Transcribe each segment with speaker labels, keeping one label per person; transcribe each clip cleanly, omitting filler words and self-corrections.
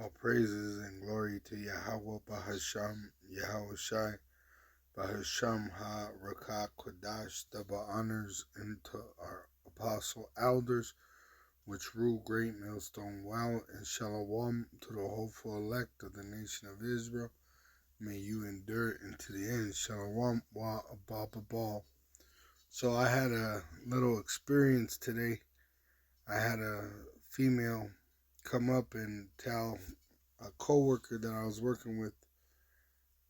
Speaker 1: All praises and glory to Yahweh Bahasham, Yahushai, Bahasham Ha-Rakah Kodash, double honors into our apostle elders, which rule Great Millstone Well, and Shalom to the hopeful elect of the nation of Israel. May you endure into the end. Shalom wa abababal. So I had a little experience today. I had a female come up and tell a coworker that I was working with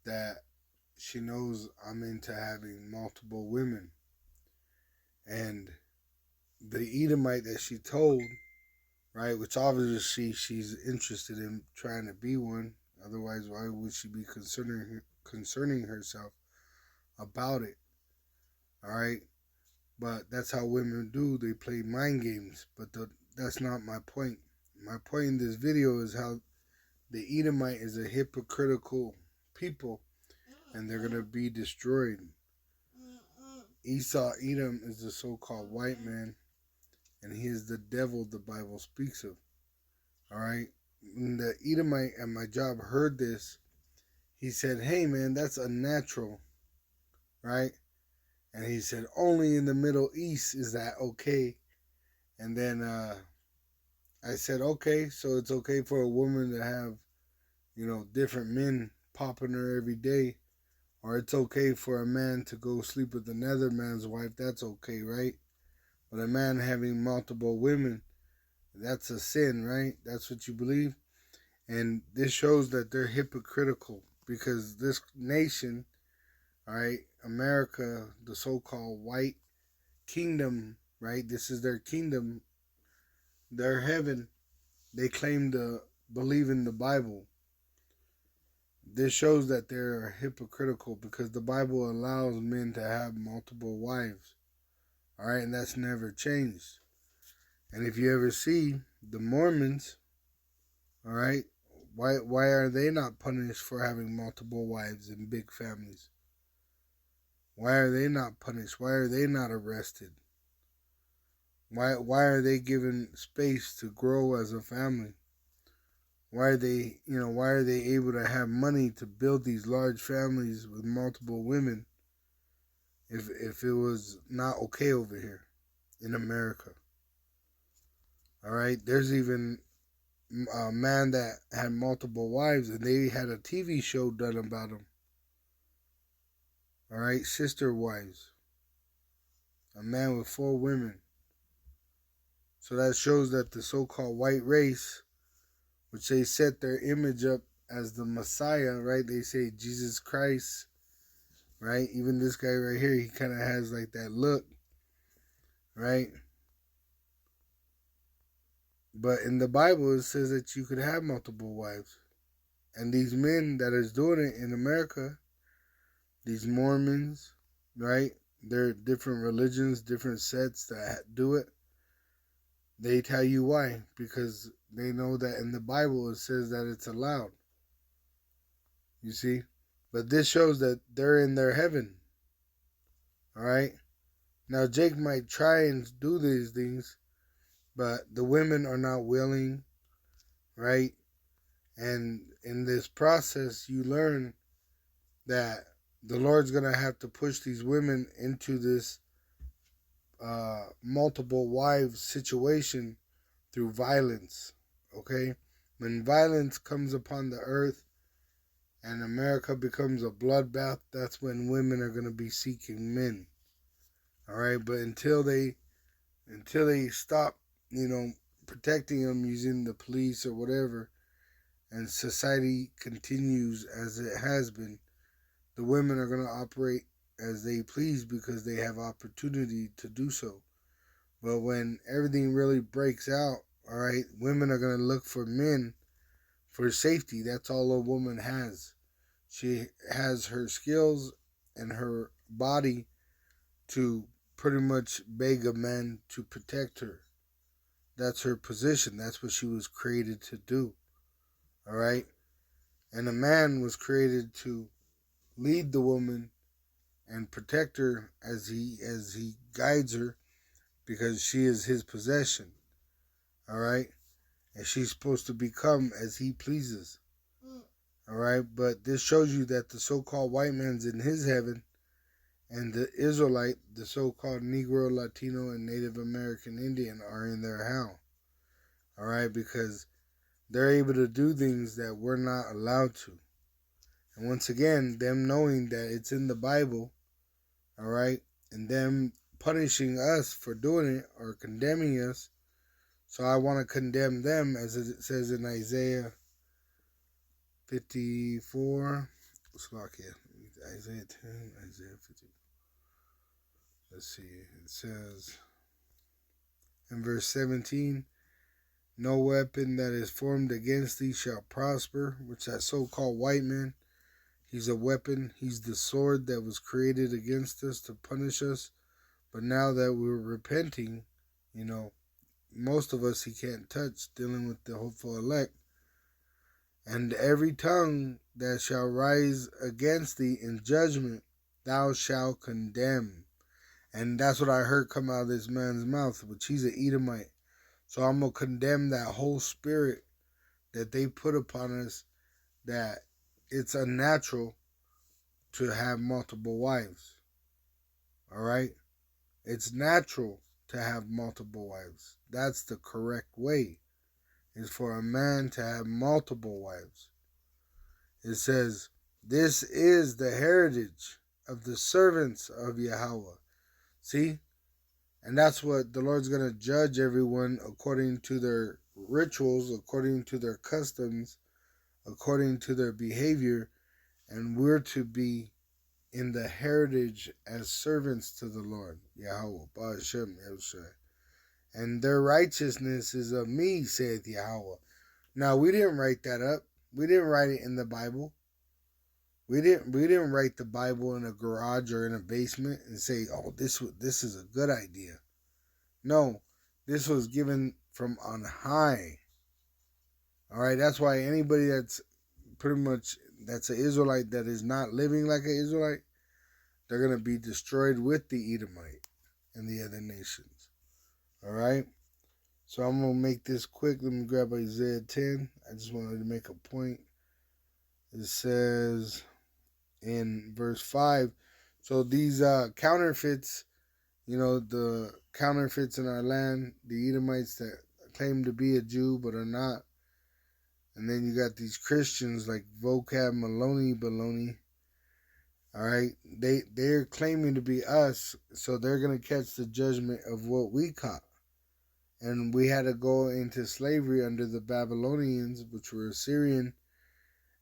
Speaker 1: that she knows I'm into having multiple women. And the Edomite that she told, right, which obviously she's interested in trying to be one. Otherwise, why would she be concerning herself about it? All right. But that's how women do. They play mind games. But that's not my point. My point in this video is how the Edomite is a hypocritical people, and they're going to be destroyed. Edom is the so-called white man, and he is the devil the Bible speaks of. All right? When the Edomite at my job heard this, he said, hey, man, that's unnatural, right? And he said, only in the Middle East is that okay. And then I said, okay, so it's okay for a woman to have, different men popping her every day. Or it's okay for a man to go sleep with another man's wife. That's okay, right? But a man having multiple women, that's a sin, right? That's what you believe. And this shows that they're hypocritical because this nation, all right, America, the so-called white kingdom, right? This is their kingdom, their heaven. They claim to believe in the Bible. This shows that they're hypocritical because the Bible allows men to have multiple wives. All right, and that's never changed. And if you ever see the Mormons, all right, why are they not punished for having multiple wives and big families? Why are they not punished? Why are they not arrested? Why are they given space to grow as a family? Why are they able to have money to build these large families with multiple women if it was not okay over here in America? All right, there's even a man that had multiple wives, and they had a TV show done about him. All right, sister wives. A man with 4 women. So that shows that the so-called white race, which they set their image up as the Messiah, right? They say Jesus Christ, right? Even this guy right here, he kind of has like that look, right? But in the Bible, it says that you could have multiple wives. And these men that is doing it in America, these Mormons, right? They're different religions, different sets that do it. They tell you why. Because they know that in the Bible, it says that it's allowed. You see? But this shows that they're in their heaven. All right? Now, Jake might try and do these things, but the women are not willing, right? And in this process, you learn that the Lord's going to have to push these women into this multiple wives situation through violence, okay? When violence comes upon the earth and America becomes a bloodbath, that's when women are going to be seeking men, all right? But until they stop, protecting them using the police or whatever, and society continues as it has been, the women are going to operate as they please because they have opportunity to do so. But when everything really breaks out, all right, women are going to look for men for safety. That's all a woman has. She has her skills and her body to pretty much beg a man to protect her. That's her position. That's what she was created to do. All right? And a man was created to lead the woman and protect her as he guides her because she is his possession. All right? and she's supposed to become as he pleases. All right, but this shows you that the so-called white man's in his heaven, and the Israelite, the so-called Negro, Latino, and Native American Indian are in their hell. All right, because they're able to do things that we're not allowed to. And once again, them knowing that it's in the Bible, all right, and them punishing us for doing it or condemning us. So I want to condemn them, as it says in Isaiah 54. Isaiah 10, Isaiah 50. Let's see. It says in verse 17, no weapon that is formed against thee shall prosper, which that so-called white man, he's a weapon. He's the sword that was created against us to punish us. But now that we're repenting, most of us he can't touch, dealing with the hopeful elect. And every tongue that shall rise against thee in judgment, thou shalt condemn. And that's what I heard come out of this man's mouth, which he's an Edomite. So I'm going to condemn that whole spirit that they put upon us, that it's unnatural to have multiple wives. All right? It's natural to have multiple wives. That's the correct way, is for a man to have multiple wives. It says, this is the heritage of the servants of Yahweh. See? And that's what the Lord's going to judge everyone according to their rituals, according to their customs, according to their behavior. And we're to be in the heritage as servants to the Lord, Yahweh, Ba'ashem, Elshai. And their righteousness is of me, saith Yahweh. Now, we didn't write that up. We didn't write it in the Bible. We didn't write the Bible in a garage or in a basement and say, oh, this is a good idea. No, this was given from on high. All right, that's why anybody that's pretty much, that's an Israelite that is not living like an Israelite, they're going to be destroyed with the Edomite and the other nations. All right? So I'm going to make this quick. Let me grab Isaiah 10. I just wanted to make a point. It says in verse 5, so these counterfeits, the counterfeits in our land, the Edomites that claim to be a Jew but are not. And then you got these Christians like Vocab Maloney Baloney. All right, they're claiming to be us, so they're gonna catch the judgment of what we caught. And we had to go into slavery under the Babylonians, which were Assyrian,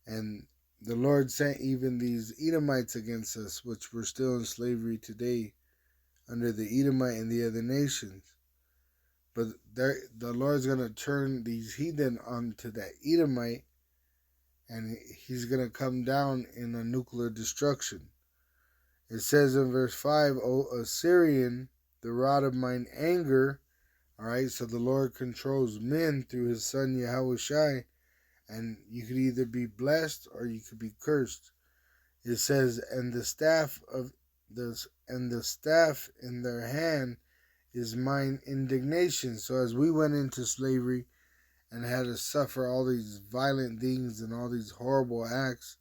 Speaker 1: and the Lord sent even these Edomites against us, which we're still in slavery today under the Edomite and the other nations. But the Lord's gonna turn these heathen onto that Edomite, and he's going to come down in a nuclear destruction. It says in verse 5, O Assyrian, the rod of mine anger. All right, so the Lord controls men through his son Yahushai, and you could either be blessed or you could be cursed. It says, and the staff in their hand is mine indignation. So as we went into slavery and had to suffer all these violent things and all these horrible acts,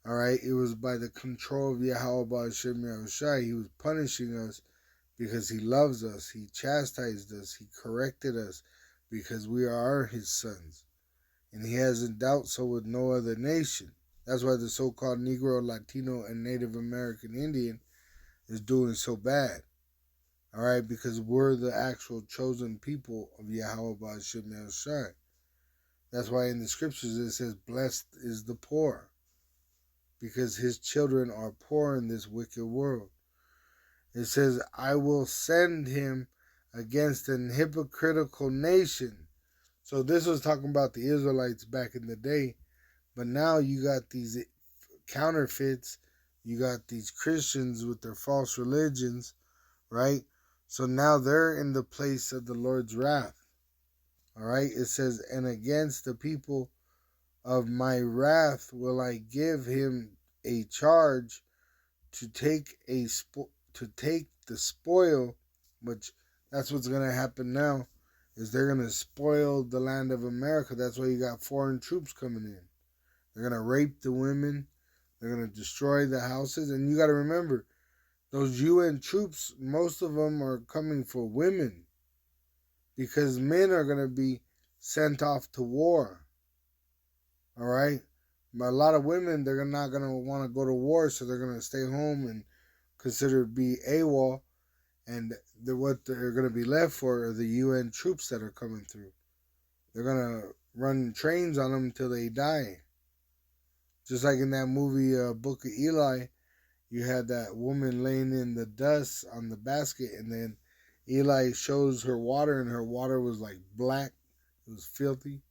Speaker 1: all right, it was by the control of Yahweh Ba'ashem Yahushai. He was punishing us because he loves us. He chastised us. He corrected us because we are his sons. And he hasn't dealt so with no other nation. That's why the so-called Negro, Latino, and Native American Indian is doing so bad. All right, because we're the actual chosen people of Yahweh Ba'ashem Yahushai. That's why in the scriptures it says, blessed is the poor, because his children are poor in this wicked world. It says, I will send him against an hypocritical nation. So this was talking about the Israelites back in the day. But now you got these counterfeits. You got these Christians with their false religions, right? So now they're in the place of the Lord's wrath. All right? It says, and against the people of my wrath will I give him a charge to take the spoil, which that's what's going to happen now, is they're going to spoil the land of America. That's why you got foreign troops coming in. They're going to rape the women. They're going to destroy the houses. And you got to remember, those UN troops, most of them are coming for women because men are going to be sent off to war. All right? But a lot of women, they're not going to want to go to war, so they're going to stay home and consider be AWOL. And what they're going to be left for are the UN troops that are coming through. They're going to run trains on them until they die. Just like in that movie, Book of Eli, you had that woman laying in the dust on the basket, and then Eli shows her water, and her water was like black. It was filthy.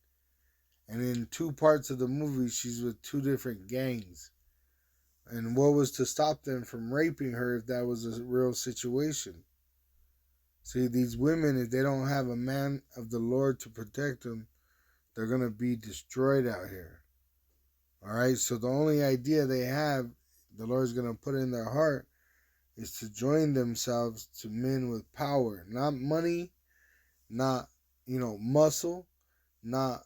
Speaker 1: And in 2 parts of the movie, she's with 2 different gangs. And what was to stop them from raping her if that was a real situation? See, these women, if they don't have a man of the Lord to protect them, they're going to be destroyed out here. All right, so the only idea they have, the Lord's going to put in their heart, is to join themselves to men with power. Not money, not, muscle, not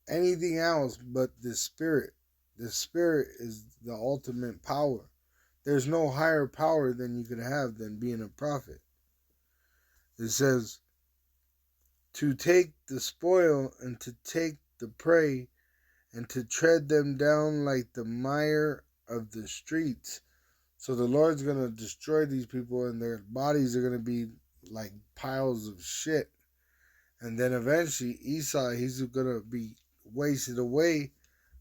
Speaker 1: anything else but the Spirit. The Spirit is the ultimate power. There's no higher power than you could have than being a prophet. It says, to take the spoil and to take the prey and to tread them down like the mire of the streets. So the Lord's going to destroy these people, and their bodies are going to be like piles of shit. And then eventually Esau, he's going to be wasted away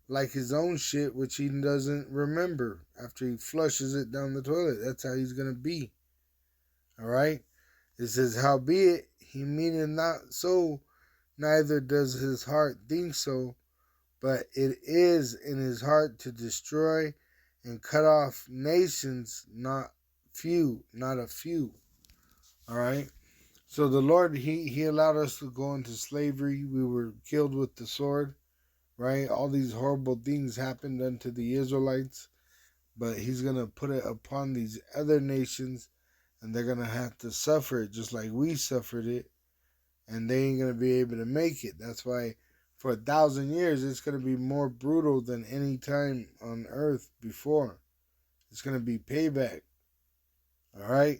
Speaker 1: like his own shit, which he doesn't remember after he flushes it down the toilet. That's how he's going to be. All right? It says, howbeit he meaneth not so, neither does his heart think so, but it is in his heart to destroy and cut off nations, not a few. All right? So the Lord, he allowed us to go into slavery. We were killed with the sword, right? All these horrible things happened unto the Israelites, but he's going to put it upon these other nations, and they're going to have to suffer it just like we suffered it, and they ain't going to be able to make it. That's why for 1,000 years, it's going to be more brutal than any time on earth before. It's going to be payback. All right?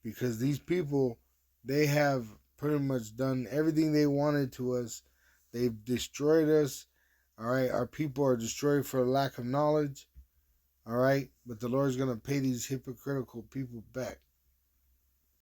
Speaker 1: Because these people, they have pretty much done everything they wanted to us. They've destroyed us. All right? Our people are destroyed for lack of knowledge. All right? But the Lord's going to pay these hypocritical people back.